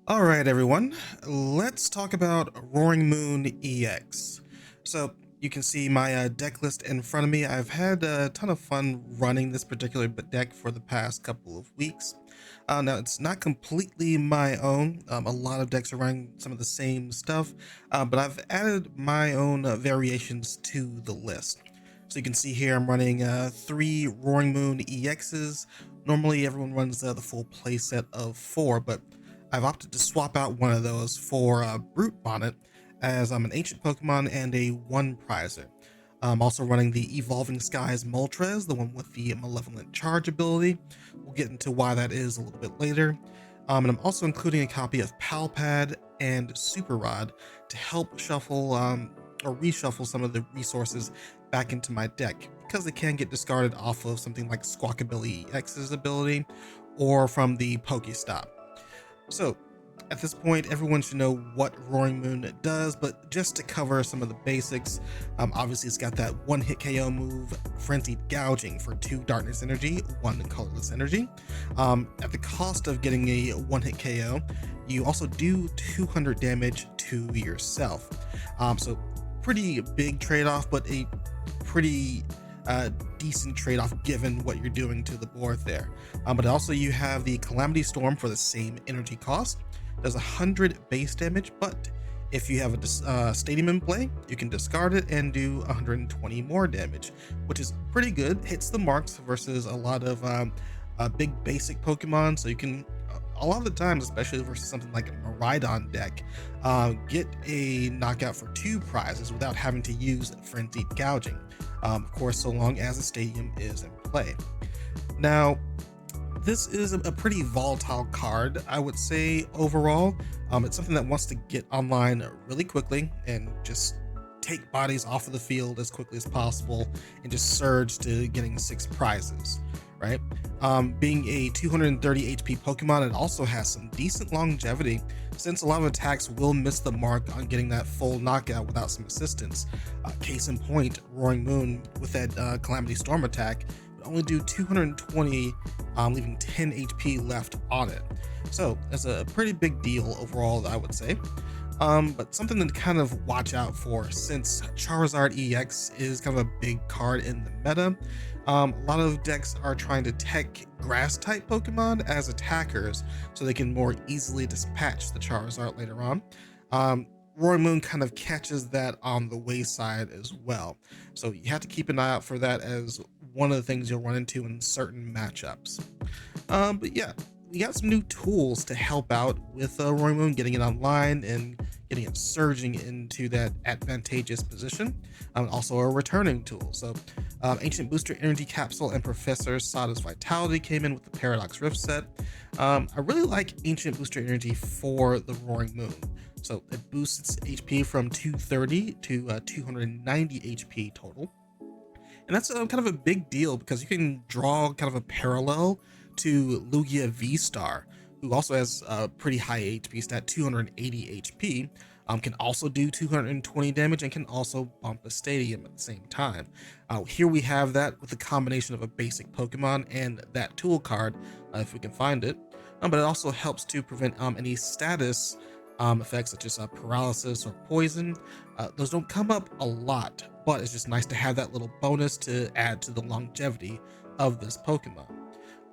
All right, everyone, let's talk about Roaring Moon EX. So you can see my deck list in front of me. I've had a ton of fun running this particular deck for the past couple of weeks. Now, it's not completely my own. A lot of decks are running some of the same stuff, but I've added my own variations to the list. So you can see here I'm running 3 Roaring Moon EXs. Normally everyone runs the full playset of 4, but I've opted to swap out one of those for Brute Bonnet, as I'm an ancient Pokemon and a 1-prizer. I'm also running the Evolving Skies Moltres, the one with the Malevolent Charge ability. We'll get into why that is a little bit later. And I'm also including a copy of Pal Pad and Super Rod to help shuffle or reshuffle some of the resources back into my deck, because they can get discarded off of something like Squawkabilly EX's ability or from the PokéStop. So at this point, everyone should know what Roaring Moon does, but just to cover some of the basics, obviously it's got that 1-hit KO move, Frenzied Gouging for 2 Darkness Energy, 1 Colorless Energy. At the cost of getting a 1-hit KO, you also do 200 damage to yourself. So pretty big trade-off, but a pretty decent trade-off given what you're doing to the board there. But also you have the Calamity Storm for the same energy cost. Does 100 base damage, but if you have a stadium in play, you can discard it and do 120 more damage, which is pretty good. Hits the marks versus a lot of big basic Pokemon, so you can a lot of the times, especially versus something like a Miraidon deck, get a knockout for 2 prizes without having to use Frenzied Gouging. Of course, so long as the stadium is in play. Now, this is a pretty volatile card, I would say, overall. It's something that wants to get online really quickly and just take bodies off of the field as quickly as possible and just surge to getting 6 prizes, right? Being a 230 HP Pokemon, it also has some decent longevity, since a lot of attacks will miss the mark on getting that full knockout without some assistance. Case in point, Roaring Moon with that Calamity Storm attack would only do 220, leaving 10 HP left on it. So it's a pretty big deal overall, I would say. But something to kind of watch out for, since Charizard EX is kind of a big card in the meta. A lot of decks are trying to tech grass type Pokemon as attackers so they can more easily dispatch the Charizard later on. Roaring Moon kind of catches that on the wayside as well, so you have to keep an eye out for that as one of the things you'll run into in certain matchups. But yeah, we got some new tools to help out with Roaring Moon, getting it online and getting it surging into that advantageous position. Also a returning tool. So Ancient Booster Energy Capsule and Professor Sada's Vitality came in with the Paradox Rift set. I really like Ancient Booster Energy for the Roaring Moon. So it boosts HP from 230 to 290 HP total. And that's kind of a big deal, because you can draw kind of a parallel to Lugia V-Star, who also has a pretty high HP stat, 280 HP, can also do 220 damage and can also bump a stadium at the same time. Here we have that with a combination of a basic Pokemon and that tool card, if we can find it. But it also helps to prevent any status effects such as paralysis or poison. Those don't come up a lot, but it's just nice to have that little bonus to add to the longevity of this Pokemon.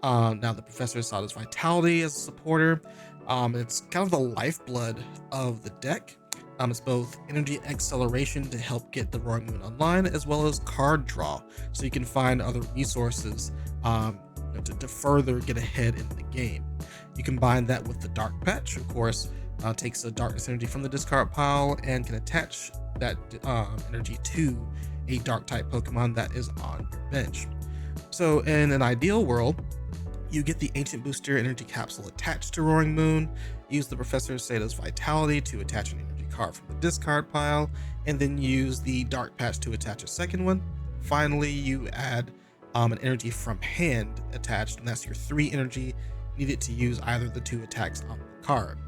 Now the Professor Sada's Vitality as a supporter, it's kind of the lifeblood of the deck. It's both energy acceleration to help get the Roaring Moon online, as well as card draw, so you can find other resources to further get ahead in the game. You combine that with the Dark Patch, of course, takes a Darkness Energy from the discard pile and can attach that energy to a Dark type Pokemon that is on your bench. So in an ideal world, you get the Ancient Booster Energy Capsule attached to Roaring Moon, use the Professor Sada's Vitality to attach an energy card from the discard pile, and then use the Dark Patch to attach a second one. Finally, you add an energy from hand attached, and that's your 3 energy needed to use either of the 2 attacks on the card.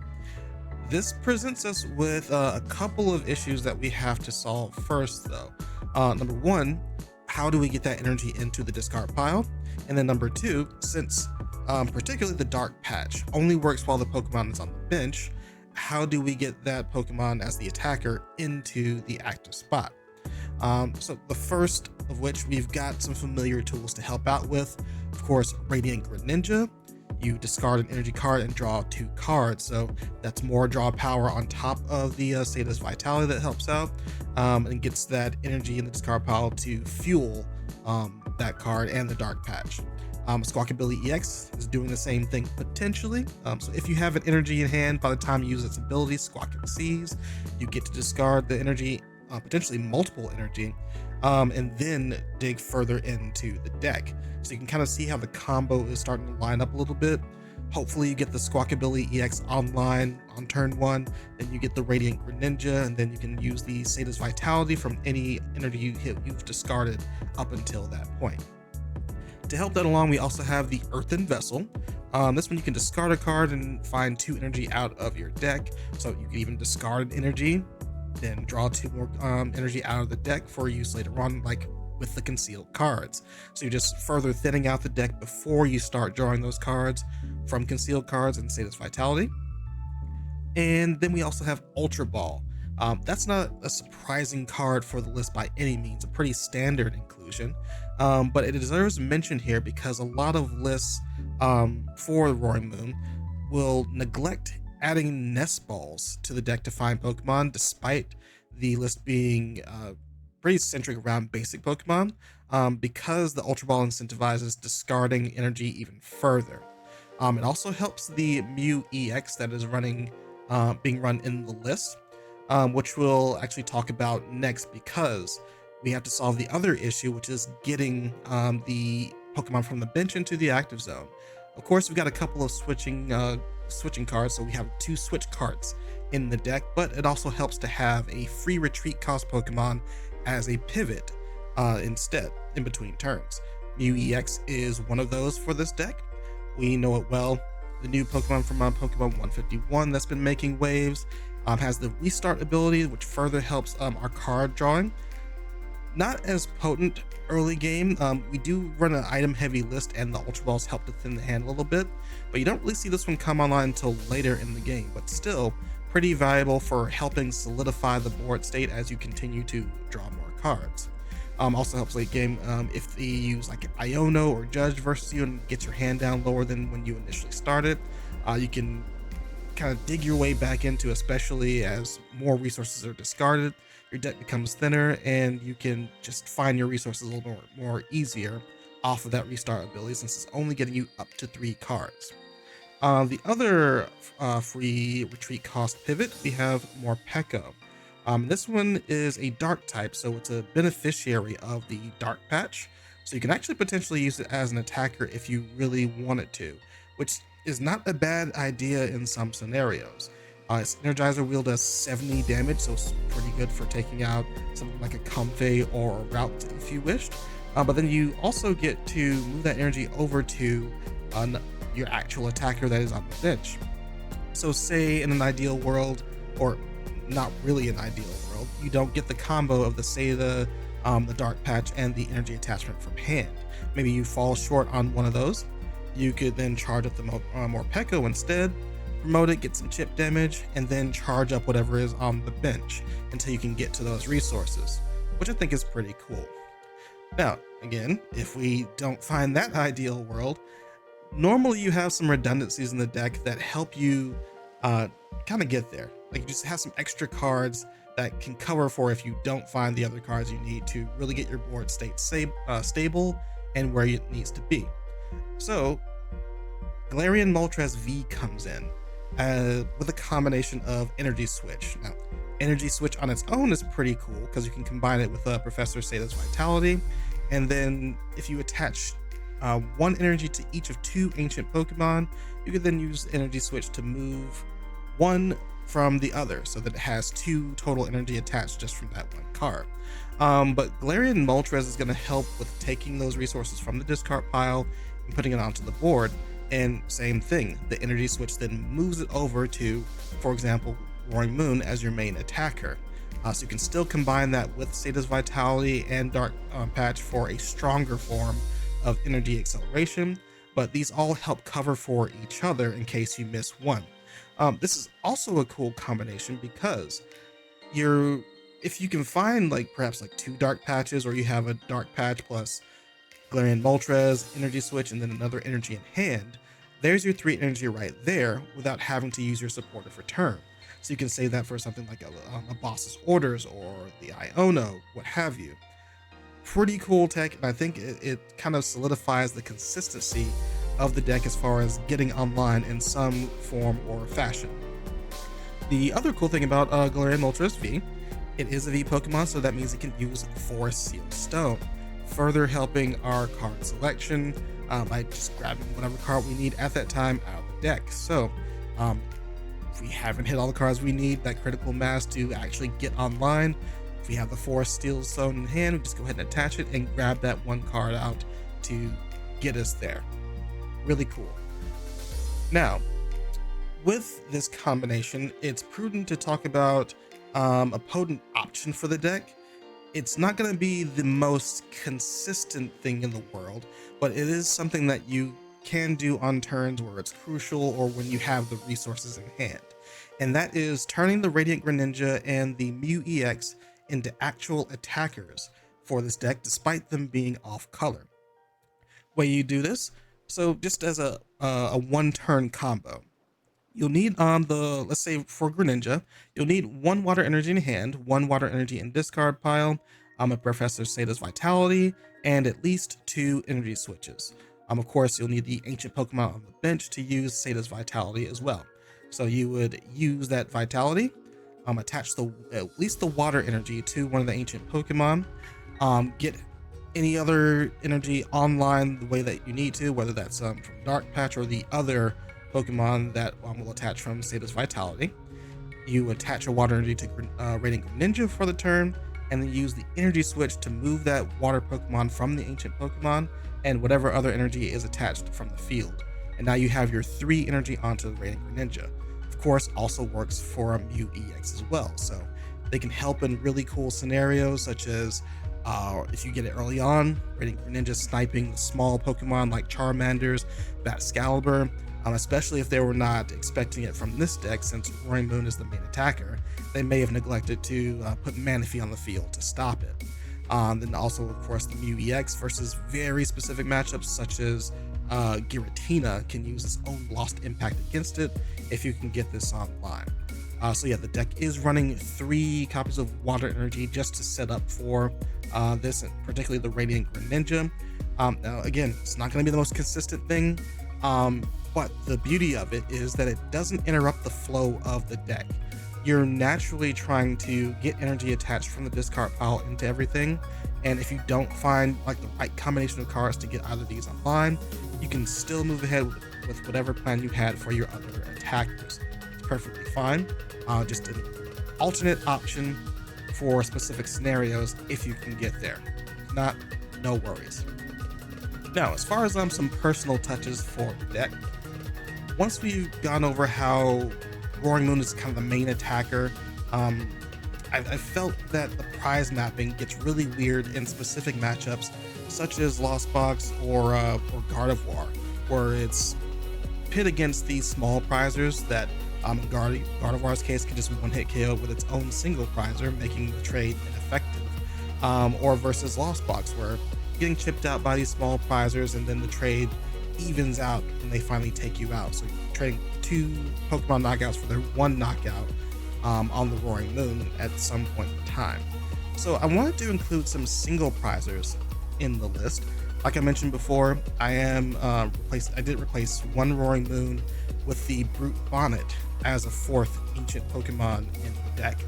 This presents us with a couple of issues that we have to solve first, though. Number 1, how do we get that energy into the discard pile? And then number 2, since particularly the Dark Patch only works while the Pokemon is on the bench, how do we get that Pokemon as the attacker into the active spot? So the first of which we've got some familiar tools to help out with. Of course, Radiant Greninja. You discard an energy card and draw 2 cards, so that's more draw power on top of the Sada's Vitality that helps out, and gets that energy in the discard pile to fuel that card and the Dark Patch. Squawkabilly EX is doing the same thing potentially. So if you have an energy in hand, by the time you use its ability, Squawk and Seize, you get to discard the energy, potentially multiple energy, and then dig further into the deck. So you can kind of see how the combo is starting to line up a little bit. Hopefully you get the Squawkabilly EX online on turn 1, then you get the Radiant Greninja, and then you can use the Sada's Vitality from any energy you've discarded up until that point. To help that along, we also have the Earthen Vessel. This one you can discard a card and find 2 energy out of your deck. So you can even discard an energy, then draw 2 more energy out of the deck for use later on, like with the concealed cards. So you're just further thinning out the deck before you start drawing those cards from concealed cards and Sada's Vitality. And then we also have Ultra Ball. That's not a surprising card for the list by any means, a pretty standard inclusion, but it deserves mention here because a lot of lists for Roaring Moon will neglect adding nest balls to the deck to find Pokemon, despite the list being pretty centric around basic Pokemon, because the Ultra Ball incentivizes discarding energy even further. It also helps the Mew EX that is being run in the list, which we'll actually talk about next, because we have to solve the other issue, which is getting the Pokemon from the bench into the active zone. Of course, we've got a couple of switching cards, so we have 2 switch cards in the deck, but it also helps to have a free retreat cost Pokemon as a pivot instead in between turns. Mew EX is one of those for this deck. We know it well. The new Pokemon from Pokemon 151 that's been making waves has the restart ability, which further helps our card drawing. Not as potent early game. We do run an item heavy list, and the Ultra Balls help to thin the hand a little bit, but you don't really see this one come online until later in the game, but still pretty valuable for helping solidify the board state as you continue to draw more cards. Also helps late game if they use like Iono or Judge versus you and gets your hand down lower than when you initially started. You can kind of dig your way back into, especially as more resources are discarded. Your deck becomes thinner, and you can just find your resources a little more easier off of that restart ability, since it's only getting you up to 3 cards. The other free retreat cost pivot, we have Morpeko. This one is a dark type, so it's a beneficiary of the Dark Patch, so you can actually potentially use it as an attacker if you really wanted to, which is not a bad idea in some scenarios. Its Energizer wheel does 70 damage, so it's pretty good for taking out something like a Comfey or a Route if you wished. But then you also get to move that energy over to your actual attacker that is on the bench. So say in an ideal world, or not really an ideal world, you don't get the combo of the Sada, the Dark Patch, and the energy attachment from hand. Maybe you fall short on one of those. You could then charge up the Morpeko instead, promote it, get some chip damage, and then charge up whatever is on the bench until you can get to those resources, which I think is pretty cool. Now, again, if we don't find that ideal world, normally you have some redundancies in the deck that help you kind of get there. Like, you just have some extra cards that can cover for if you don't find the other cards you need to really get your board state stable and where it needs to be. So Galarian Moltres V comes in with a combination of Energy Switch. Now, Energy Switch on its own is pretty cool because you can combine it with Professor Sada's Vitality, and then if you attach 1 energy to each of 2 ancient Pokemon, you can then use Energy Switch to move 1 from the other, so that it has 2 total energy attached just from that 1 card. But Galarian Moltres is going to help with taking those resources from the discard pile and putting it onto the board. And same thing, the energy switch then moves it over to, for example, Roaring Moon as your main attacker. So you can still combine that with Sada's Vitality and Dark Patch for a stronger form of energy acceleration, but these all help cover for each other in case you miss one. This is also a cool combination because you're if you can find like perhaps like 2 dark patches, or you have a dark patch plus Galarian Moltres, energy switch, and then another energy in hand, there's your 3 energy right there without having to use your supportive return. So you can save that for something like a boss's orders or the Iono, what have you. Pretty cool tech, and I think it kind of solidifies the consistency of the deck as far as getting online in some form or fashion. The other cool thing about Galarian Moltres V, it is a V Pokemon, so that means it can use Forest Seal Stone, further helping our card selection by just grabbing whatever card we need at that time out of the deck. So if we haven't hit all the cards we need, that critical mass to actually get online, if we have the Forest Seal Stone in hand, we just go ahead and attach it and grab that one card out to get us there. Really cool. Now, with this combination, it's prudent to talk about a potent option for the deck. It's not going to be the most consistent thing in the world, but it is something that you can do on turns where it's crucial or when you have the resources in hand. And that is turning the Radiant Greninja and the Mew EX into actual attackers for this deck, despite them being off color. Way you do this, so just as a one-turn combo, you'll need let's say for Greninja, you'll need 1 water energy in hand, 1 water energy in discard pile, a Professor Sada's Vitality, and at least 2 energy switches. Of course, you'll need the ancient Pokemon on the bench to use Sada's Vitality as well. So you would use that Vitality, attach at least the water energy to one of the ancient Pokemon, get any other energy online the way that you need to, whether that's from Dark Patch or the other Pokemon that will attach from Sada's Vitality. You attach a water energy to Radiant Greninja for the turn, and then use the energy switch to move that water Pokemon from the ancient Pokemon and whatever other energy is attached from the field. And now you have your 3 energy onto the Radiant Greninja. Of course, also works for a Mew EX as well, so they can help in really cool scenarios, such as if you get it early on, Radiant Greninja sniping the small Pokemon like Charmanders, Batcalibur, especially if they were not expecting it from this deck, since Roaring Moon is the main attacker. They may have neglected to put Manaphy on the field to stop it. Then also, of course, the Mew EX versus very specific matchups, such as Giratina can use its own Lost Impact against it if you can get this online. So yeah, the deck is running 3 copies of Water Energy just to set up for this, and particularly the Radiant Greninja. Now again, it's not going to be the most consistent thing, but the beauty of it is that it doesn't interrupt the flow of the deck. You're naturally trying to get energy attached from the discard pile into everything, and if you don't find like the right combination of cards to get either of these online, you can still move ahead with whatever plan you had for your other attackers. It's perfectly fine. Just an alternate option for specific scenarios if you can get there. If not, no worries. Now, as far as some personal touches for the deck, once we've gone over how Roaring Moon is kind of the main attacker, I felt that the prize mapping gets really weird in specific matchups, such as Lost Box or Gardevoir, where it's pit against these small prizers that in Gardevoir's case can just one-hit KO with its own single prizer, making the trade ineffective, or versus Lost Box, where getting chipped out by these small prizers and then the trade evens out when they finally take you out. So you're trading 2 Pokemon knockouts for their 1 knockout on the Roaring Moon at some point in time. So I wanted to include some single prizers in the list. Like I mentioned before, I did replace 1 Roaring Moon with the Brute Bonnet as a 4th ancient Pokemon in the deck.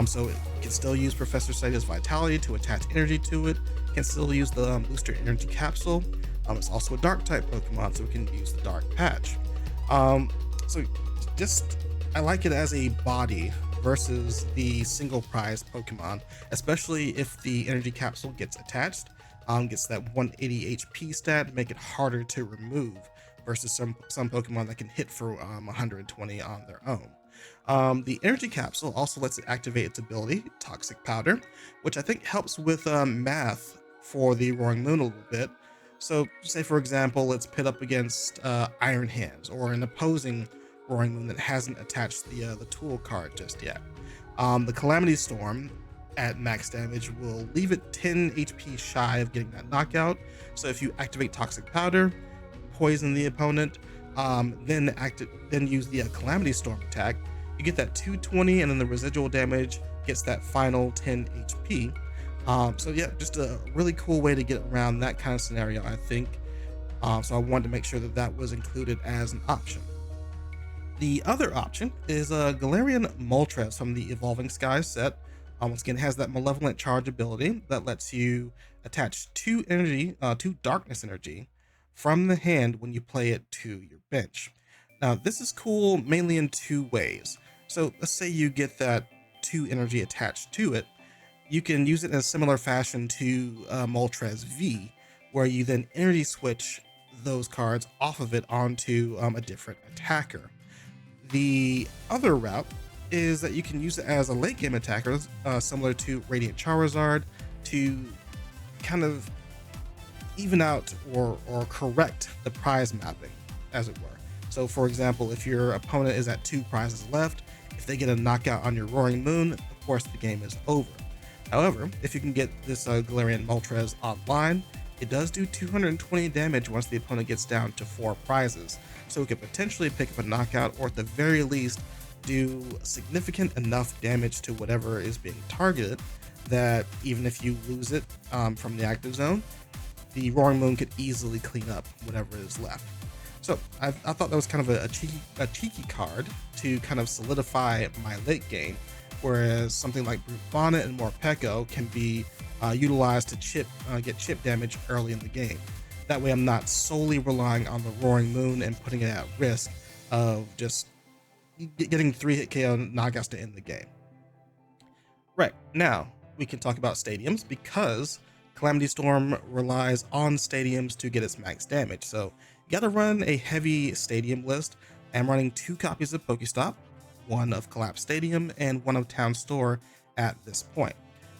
So it can still use Professor Sada's Vitality to attach energy to it. It can still use the Booster Energy Capsule. It's also a Dark type Pokemon, so we can use the Dark Patch. So just, I like it as a body versus the single prize Pokemon, especially if the Energy Capsule gets attached, gets that 180 HP stat to make it harder to remove versus some Pokemon that can hit for 120 on their own. The Energy Capsule also lets it activate its ability, Toxic Powder, which I think helps with math for the Roaring Moon a little bit. So say for example, let's pit up against Iron Hands or an opposing Roaring Moon that hasn't attached the tool card just yet. The Calamity Storm at max damage will leave it 10 HP shy of getting that knockout. So if you activate Toxic Powder, poison the opponent, then use the Calamity Storm attack, you get that 220, and then the residual damage gets that final 10 HP. So yeah, just a really cool way to get around that kind of scenario, I think. So I wanted to make sure that that was included as an option. The other option is Galarian Moltres from the Evolving Skies set. Once again, has that Malevolent Charge ability that lets you attach two darkness energy from the hand when you play it to your bench. Now, this is cool mainly in two ways. So let's say you get that 2 energy attached to it. You can use it in a similar fashion to Moltres V, where you then energy switch those cards off of it onto a different attacker. The other route is that you can use it as a late game attacker, similar to Radiant Charizard, to kind of even out or correct the prize mapping, as it were. So for example, if your opponent is at 2 prizes left, if they get a knockout on your Roaring Moon, of course the game is over. However, if you can get this Galarian Moltres online, it does do 220 damage once the opponent gets down to 4 prizes, so it could potentially pick up a knockout, or at the very least do significant enough damage to whatever is being targeted that even if you lose it from the active zone, the Roaring Moon could easily clean up whatever is left. So I thought that was kind of a cheeky card to kind of solidify my late game, whereas something like Brute Bonnet and Morpeko can be utilized to get chip damage early in the game. That way I'm not solely relying on the Roaring Moon and putting it at risk of just getting 3-hit KO knockouts to end the game. Right, now we can talk about stadiums, because Calamity Storm relies on stadiums to get its max damage. So you gotta run a heavy stadium list. I'm running 2 copies of PokéStop, one of Collapsed Stadium and one of Town Store at this point.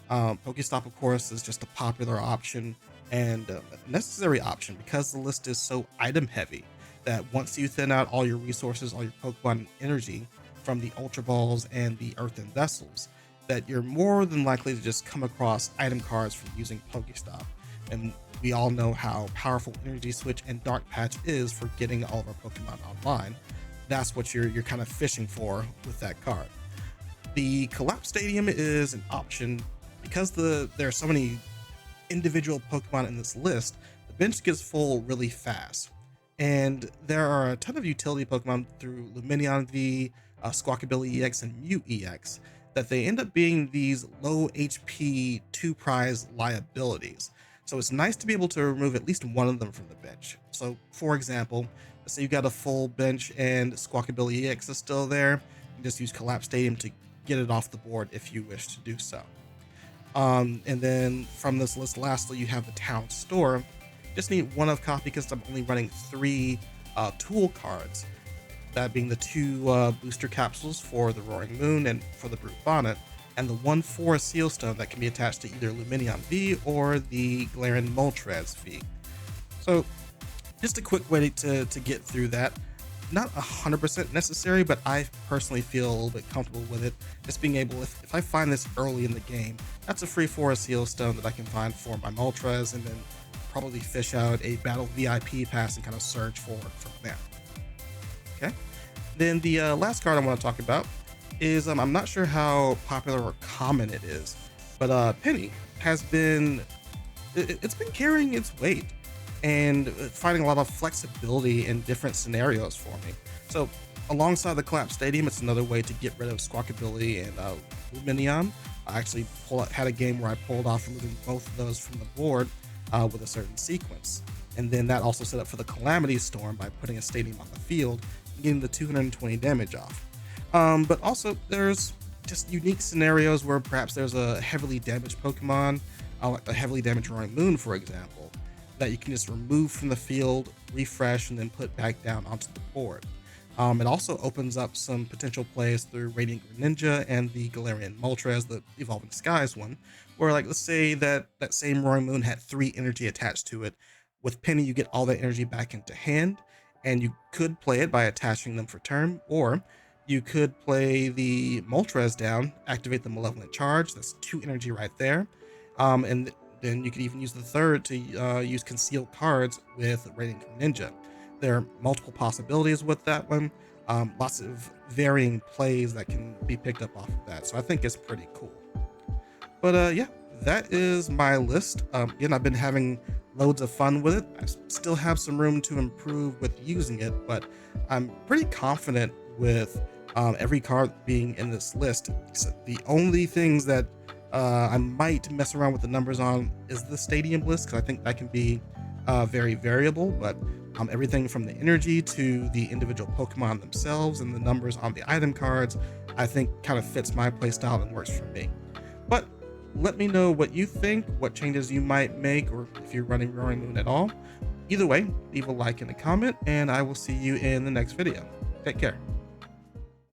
PokéStop, of course, is just a popular option and a necessary option because the list is so item heavy that once you thin out all your resources, all your Pokemon energy from the Ultra Balls and the Earthen Vessels, that you're more than likely to just come across item cards from using PokéStop. And we all know how powerful Energy Switch and Dark Patch is for getting all of our Pokemon online. That's what you're kind of fishing for with that card. The Collapsed Stadium is an option because there are so many individual Pokemon in this list. The bench gets full really fast, and there are a ton of utility Pokemon through Lumineon V, Squawkabilly EX, and Mew EX that they end up being these low HP 2 prize liabilities. So it's nice to be able to remove at least one of them from the bench. So for example, let's say you got a full bench and Squawkabilly EX is still there, you just use Collapsed Stadium to get it off the board if you wish to do so. And then from this list, lastly, you have the Town Store. Just need 1 of copy because I'm only running 3 tool cards, that being the 2 booster capsules for the Roaring Moon and for the Brute Bonnet, and the 1 Forest Seal Stone that can be attached to either Lumineon V or the Galarian Moltres V. So just a quick way to get through that. Not 100% necessary, but I personally feel a little bit comfortable with it. Just being able, if I find this early in the game, that's a free Forest Seal Stone that I can find for my Moltres, and then probably fish out a Battle VIP Pass and kind of surge forward from there. Okay. Then the last card I want to talk about is, I'm not sure how popular or common it is, but Penny has been, it's been carrying its weight and finding a lot of flexibility in different scenarios for me. So alongside the Collapsed Stadium, it's another way to get rid of Squawkabilly and Lumineon. I actually had a game where I pulled off removing both of those from the board with a certain sequence. And then that also set up for the Calamity Storm by putting a stadium on the field and getting the 220 damage off. But also there's just unique scenarios where perhaps there's a heavily damaged Pokemon, like a heavily damaged Roaring Moon, for example, that you can just remove from the field, refresh, and then put back down onto the board. It also opens up some potential plays through Radiant Greninja and the Galarian Moltres, the Evolving Skies one, where, like, let's say that same Roaring Moon had 3 energy attached to it. With Penny, you get all that energy back into hand, and you could play it by attaching them for turn, or you could play the Moltres down, activate the Malevolent Charge. That's 2 energy right there. And then you could even use the third to use concealed cards with Radiant Greninja. There are multiple possibilities with that one. Lots of varying plays that can be picked up off of that. So I think it's pretty cool. But yeah, that is my list. Again, I've been having loads of fun with it. I still have some room to improve with using it, but I'm pretty confident with every card being in this list. So the only things that I might mess around with the numbers on is the stadium list, because I think that can be very variable, but everything from the energy to the individual Pokemon themselves and the numbers on the item cards, I think kind of fits my playstyle and works for me. But let me know what you think, what changes you might make, or if you're running Roaring Moon at all. Either way, leave a like and a comment, and I will see you in the next video. Take care.